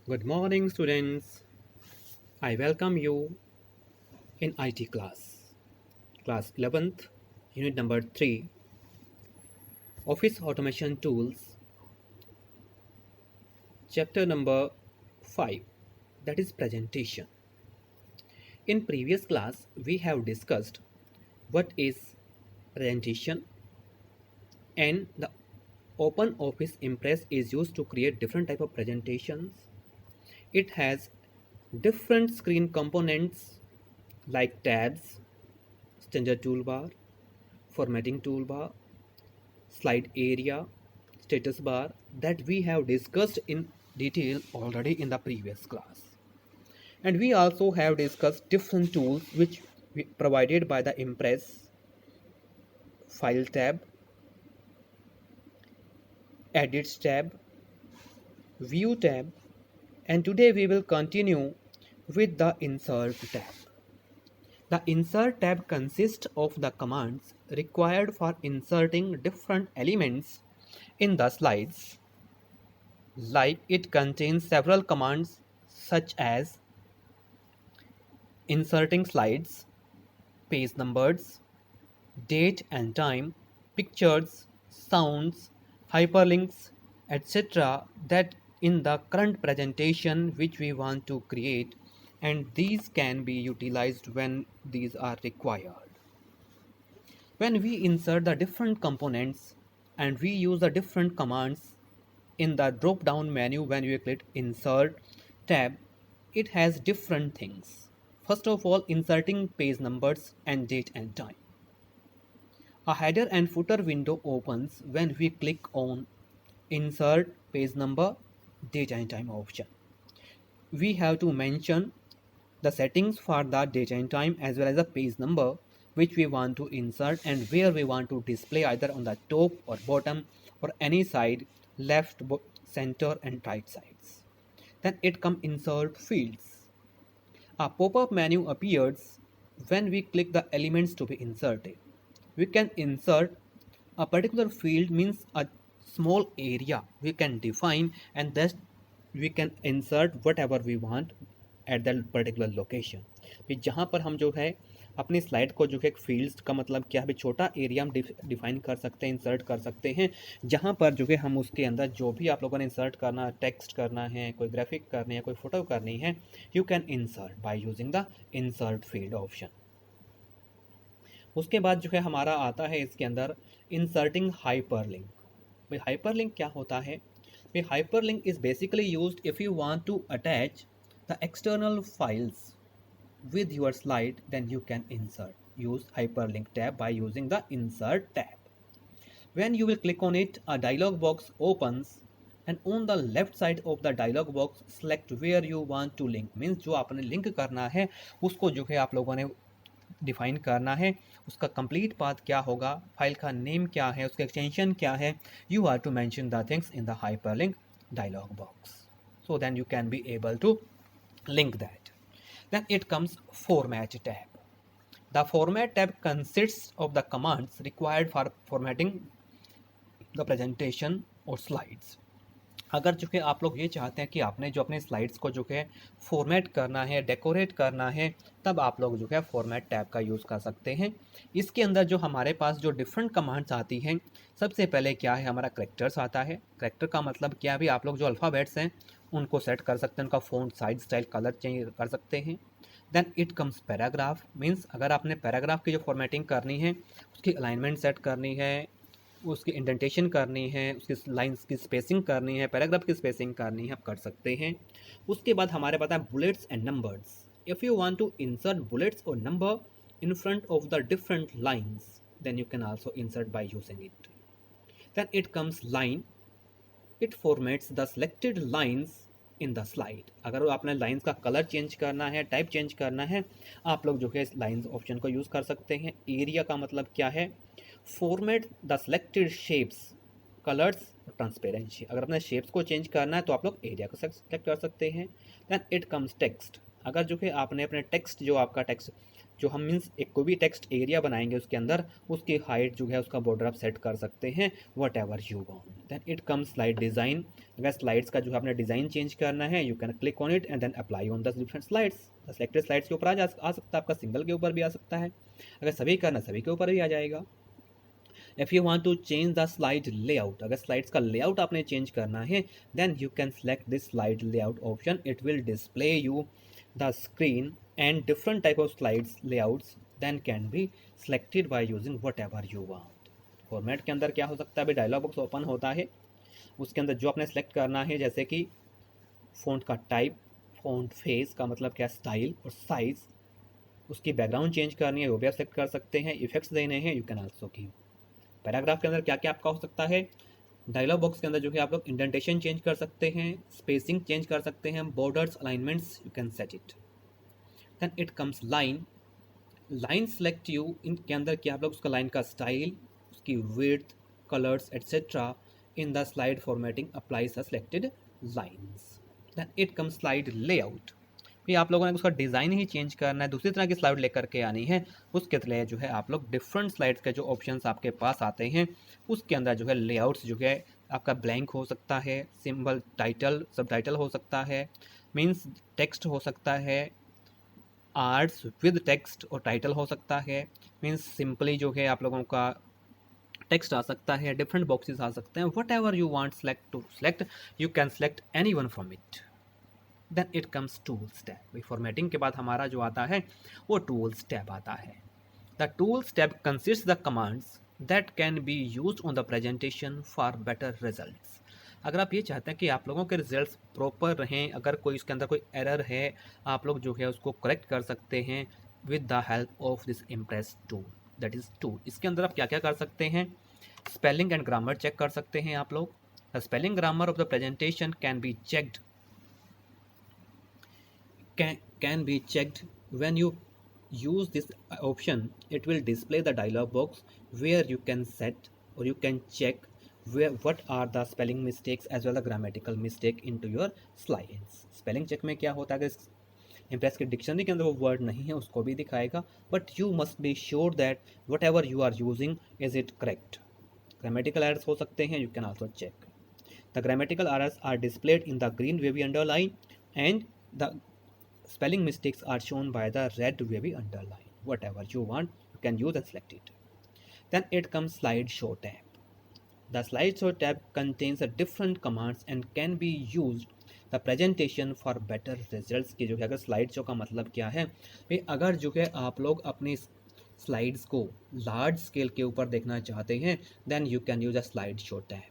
Good morning, students. I welcome you in IT class 11th, unit number 3, Office Automation Tools, chapter number 5, that is presentation. In previous class, we have discussed what is presentation and the Open Office Impress is used to create different type of presentations. It has different screen components like tabs, standard toolbar, formatting toolbar, slide area, status bar that we have discussed in detail already in the previous class. And we also have discussed different tools which we provided by the Impress, File tab, Edits tab, View tab, and today we will continue with the Insert tab. The Insert tab consists of the commands required for inserting different elements in the slides. Like it contains several commands such as inserting slides, page numbers, date and time, pictures, sounds, hyperlinks, etc. that in the current presentation which we want to create, and these can be utilized when these are required. When we insert the different components and we use the different commands in the drop down menu when you click insert tab, it has different things. First of all, inserting page numbers and date and time. A header and footer window opens when we click on insert page number, date and time option. We have to mention the settings for the date and time as well as the page number which we want to insert and where we want to display, either on the top or bottom or any side, left, center and right sides. Then it comes insert fields. A pop-up menu appears when we click the elements to be inserted. We can insert a particular field, means a small area we can define, and thus we can insert whatever we want at that particular location. फिर जहाँ पर हम जो है अपनी slide को जो है फील्ड्स का मतलब क्या है, छोटा एरिया हम डिफाइन कर सकते हैं, इंसर्ट कर सकते हैं, जहाँ पर जो है हम उसके अंदर जो भी आप लोगों ने इंसर्ट करना, टेक्स्ट करना है, कोई ग्राफिक करनी है, कोई फोटो करनी है, you can insert by using the insert field option. उसके बाद जो है हमारा आता है इसके अंदर इंसर्टिंग हाइपरलिंक। भाई हाइपरलिंक क्या होता है? भाई hyperlink is basically used if you want to attach the external files with your slide, then you can insert use hyperlink tab by using the insert tab. When you will click on it, a dialog box opens and on the left side of the dialog box select where you want to link, means जो आपने link करना है उसको जो है आप लोगों ने डिफाइन करना है, उसका कंप्लीट पाथ क्या होगा, फाइल का नेम क्या है, उसका एक्सटेंशन क्या है, you are to mention the things in the hyperlink dialog box, so then you can be able to link that. Then it comes Format tab. The Format tab consists of the commands required for formatting the presentation or slides. अगर जो कि आप लोग ये चाहते हैं कि आपने जो अपने स्लाइड्स को जो है फॉर्मेट करना है, डेकोरेट करना है, तब आप लोग जो है फॉर्मेट टैब का यूज़ कर सकते हैं। इसके अंदर जो हमारे पास जो डिफरेंट कमांड्स आती हैं, सबसे पहले क्या है, हमारा करेक्टर्स आता है। करेक्टर का मतलब क्या भी, आप लोग जो अल्फ़ाबेट्स हैं उनको सेट कर सकते हैं, उनका font size style colour change कर सकते हैं। Then it comes paragraph, means अगर आपने पैराग्राफ की जो फॉर्मेटिंग करनी है, उसकी अलाइनमेंट सेट करनी है, उसकी इंडेंटेशन करनी है, उसकी लाइंस की स्पेसिंग करनी है, पैराग्राफ की स्पेसिंग करनी है, आप कर सकते हैं। उसके बाद हमारे पास है bullets and numbers. If you want to insert bullets और number in front of the different lines, then you can also insert by using it. Then it comes line. It formats the selected lines in the slide. अगर आपने lines का colour change करना है, type change करना है, आप लोग जो है लाइंस ऑप्शन को यूज़ कर सकते हैं। एरिया का मतलब क्या है, format the selected shapes, colours, transparency. अगर अपने शेप्स को चेंज करना है तो आप लोग एरिया को सेलेक्ट कर सकते हैं। Then it comes text. अगर जो है आपने अपने टेक्स्ट, जो आपका टेक्स्ट जो हम मीन्स एक कोई भी टेक्स्ट एरिया बनाएंगे उसके अंदर उसकी हाइट जो है उसका बॉर्डर आप सेट कर सकते हैं whatever you want. Then it comes slide design. अगर स्लाइड्स का जो है आपने डिज़ाइन चेंज करना है you can click on it and then apply on the different slides. Selected slides के ऊपर आ सकता है, आपका सिंगल के ऊपर भी आ सकता है, अगर सभी करना सभी के ऊपर भी आ जाएगा। If you want to change the slide layout, अगर स्लाइड्स का लेआउट आपने चेंज करना है then you can select this slide layout option. It will display you the screen and different type of slides layouts then can be selected by using whatever you want. Format के अंदर क्या हो सकता है, अभी dialogue box open होता है, उसके अंदर जो आपने सेलेक्ट करना है जैसे कि फ़ॉन्ट का टाइप, फ़ॉन्ट फेस का मतलब क्या स्टाइल और साइज़, उसकी बैकग्राउंड चेंज करनी है वो भी आप सेलेक्ट कर सकते हैं, इफेक्ट्स देने हैं you can also give. Paragraph के अंदर क्या क्या आपका हो सकता है, डायलॉग बॉक्स के अंदर जो है आप लोग इंडेंटेशन चेंज कर सकते हैं, स्पेसिंग चेंज कर सकते हैं, borders alignments you can set it. Then it comes line. Line select you, इनके अंदर क्या आप लोग उसका लाइन का स्टाइल, उसकी width, colours etcetera in the slide formatting applies the selected lines. Then it comes slide layout. फिर आप लोगों ने उसका डिज़ाइन ही चेंज करना है, दूसरी तरह की स्लाइड लेकर के आनी है, उसके लिए जो है आप लोग डिफरेंट स्लाइड्स के जो ऑप्शंस आपके पास आते हैं उसके अंदर जो है लेआउट्स जो है आपका ब्लैंक हो सकता है, सिंबल टाइटल सब टाइटल हो सकता है, मीन्स टेक्स्ट हो सकता है, आर्ट्स विद टेक्स्ट और टाइटल हो सकता है, मीन्स सिंपली जो है आप लोगों का टेक्स्ट आ सकता है, डिफरेंट बॉक्सेस आ सकते हैं, whatever you want select to select you can select any one from it. Then it comes tools tab. Formatting के बाद हमारा जो आता है वो टूल्स टैब आता है। The tools tab consist the commands that can be use on the presentation for better results. अगर आप ये चाहते हैं कि आप लोगों के रिजल्ट्स प्रॉपर रहें, अगर कोई इसके अंदर कोई एरर है आप लोग जो है उसको करेक्ट कर सकते हैं with the help of this impress tool, that is tool. इसके अंदर आप क्या क्या कर सकते हैं, स्पेलिंग एंड ग्रामर चेक कर सकते हैं आप लोग। The spelling grammar of the presentation can be checked can be checked when you use this option. It will display the dialog box where you can set or you can check what are the spelling mistakes as well as grammatical mistake into your slides. Spelling check में क्या होता है, अगर impress की dictionary के अंदर वो word नहीं है उसको भी दिखाएगा, but you must be sure that whatever you are using is it correct. Grammatical errors हो सकते हैं, you can also check. The grammatical errors are displayed in the green wavy underline and the spelling mistakes are shown by the red wavy underline. Whatever you want you can use and select it. Then it comes slideshow tab. The slideshow tab contains a different commands and can be used the presentation for better results। की जो है अगर slide show का मतलब क्या है भाई, अगर जो है आप लोग अपनी स्लाइड्स को लार्ज स्केल के ऊपर देखना चाहते हैं then you can use a slide show tab.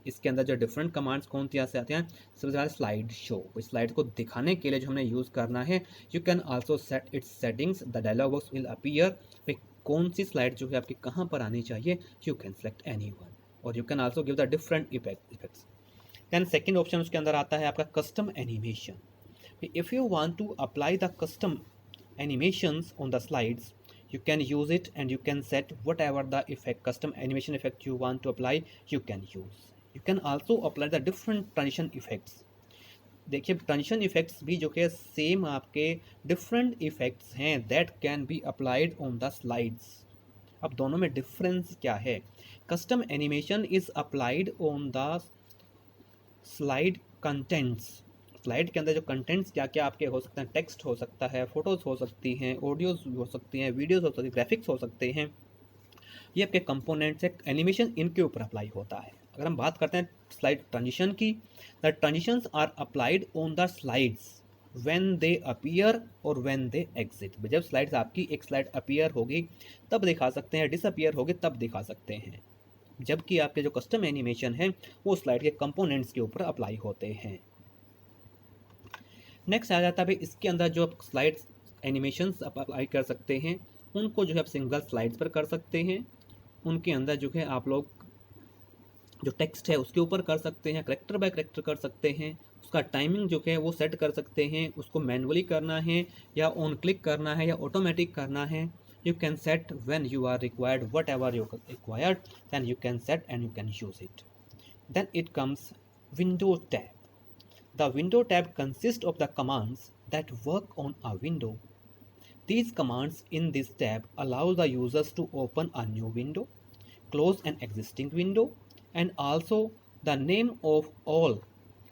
इसके अंदर जो डिफरेंट कमांड्स कौन सी से आते हैं, सबसे ज़्यादा स्लाइड शो, स्लाइड को दिखाने के लिए जो हमने यूज़ करना है। You can also set its settings, the dialog box will appear. भाई कौन सी स्लाइड जो है आपकी कहाँ पर आनी चाहिए, you can select any one or you can also give the different effects. Then second option उसके अंदर आता है आपका custom animation. If you want to apply the custom animations on the slides you can use it and you can set whatever the effect custom animation effect you want to apply you can use। you can also apply the different transition effects। देखिए transition effects भी जो कि same आपके different effects हैं that can be applied on the slides. अब दोनों में difference क्या है, custom animation is applied on the slide contents. Slide के अंदर जो कंटेंट्स क्या क्या आपके हो सकते हैं, टेक्स्ट हो सकता है, फोटोज़ हो सकती हैं, ऑडियोज हो सकती हैं, वीडियोज़ हो सकती हैं, ग्राफिक्स हो सकते हैं, ये आपके कंपोनेंट्स है, एनिमेशन इनके ऊपर अप्लाई होता है। अगर हम बात करते हैं स्लाइड ट्रांजिशन की, the transitions are applied on the slides when they appear और व्हेन दे एग्जिट। जब स्लाइड्स आपकी एक स्लाइड अपीयर होगी तब दिखा सकते हैं, डिसअपीयर होगी तब दिखा सकते हैं, जबकि आपके जो कस्टम एनिमेशन है वो स्लाइड के कंपोनेंट्स के ऊपर अप्लाई होते हैं। नेक्स्ट आ जाता है भाई इसके अंदर जो आप स्लाइड्स एनिमेशंस अप्लाई कर सकते हैं उनको जो है आप सिंगल स्लाइड्स पर कर सकते हैं, उनके अंदर जो है आप लोग जो टेक्स्ट है उसके ऊपर कर सकते हैं, करेक्टर बाय करेक्टर कर सकते हैं, उसका टाइमिंग जो है वो सेट कर सकते हैं, उसको मैनुअली करना है या ऑन क्लिक करना है या ऑटोमेटिक करना है। You can set when you are required whatever you required then you can set and you can use it. Then it comes window tab. The window tab consists of the commands that work on a window। These commands in this tab allow the users to open a new window, close an existing window, and also the name of all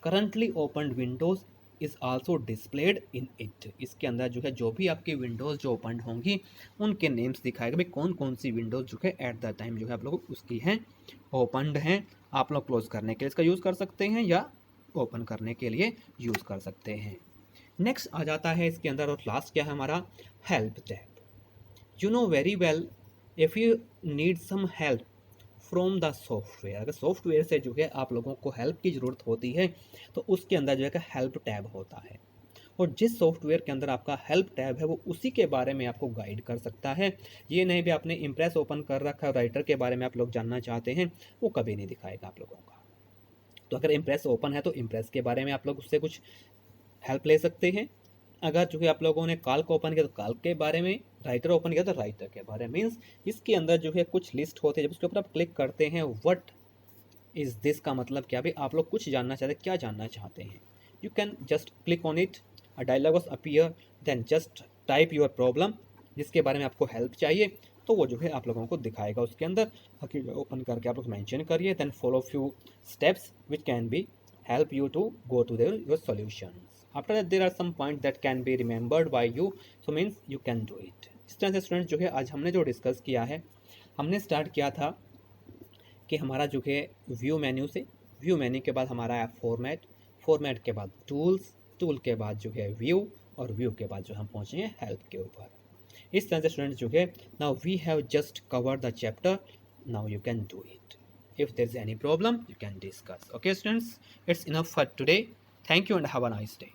currently opened windows is also displayed in it. इसके अंदर जो है जो भी आपकी Windows जो open होंगी उनके नेम्स दिखाएगा भाई कौन कौन सी विंडोज़ जो है एट द टाइम जो है आप लोग उसकी हैं ओपनड हैं, आप लोग क्लोज करने के लिए इसका यूज़ कर सकते हैं या ओपन करने के लिए यूज़ कर सकते हैं। नेक्स्ट आ जाता है इसके अंदर और लास्ट क्या है हमारा help tab. You know very well if you need some help from the software, अगर सॉफ्टवेयर से जो है आप लोगों को हेल्प की ज़रूरत होती है तो उसके अंदर जो है हेल्प टैब होता है, और जिस सॉफ्टवेयर के अंदर आपका हेल्प टैब है वो उसी के बारे में आपको गाइड कर सकता है। ये नहीं भी आपने इम्प्रेस ओपन कर रखा है राइटर के बारे में आप लोग जानना चाहते हैं वो कभी नहीं दिखाएगा आप लोगों का। तो अगर इम्प्रेस ओपन है तो इम्प्रेस के बारे में आप लोग उससे कुछ हेल्प ले सकते हैं। अगर जो है आप लोगों ने काल्क ओपन किया तो काल्क के बारे में, राइटर ओपन किया तो राइटर के बारे में। मीन्स इसके अंदर जो है कुछ लिस्ट होते हैं, जब उसके ऊपर आप क्लिक करते हैं व्हाट इज़ दिस का मतलब क्या, भी आप लोग कुछ जानना चाहते हैं, क्या जानना चाहते हैं, you can just click on it, a dialog was appear, then just type your problem, जिसके बारे में आपको हेल्प चाहिए तो वो जो है आप लोगों को दिखाएगा उसके अंदर। अकेले ओपन करके आप लोग मेंशन करिए, then follow few steps which can be help you to go to your solutions. After that there are some points that can be remembered by you, so means you can do it. इस तरह से student जो है आज हमने जो discuss किया है, हमने स्टार्ट किया था कि हमारा जो है व्यू मेन्यू से, व्यू मेन्यू के बाद हमारा है फॉर्मेट, फॉर्मेट के बाद टूल्स, टूल के बाद जो है व्यू, और व्यू के बाद जो हम पहुँचे हैं हेल्प के ऊपर। इस तरह से स्टूडेंट जो है now we have just covered the chapter, now you can do it. If there's any problem, you can discuss. Okay, students, it's enough for today. Thank you and have a nice day.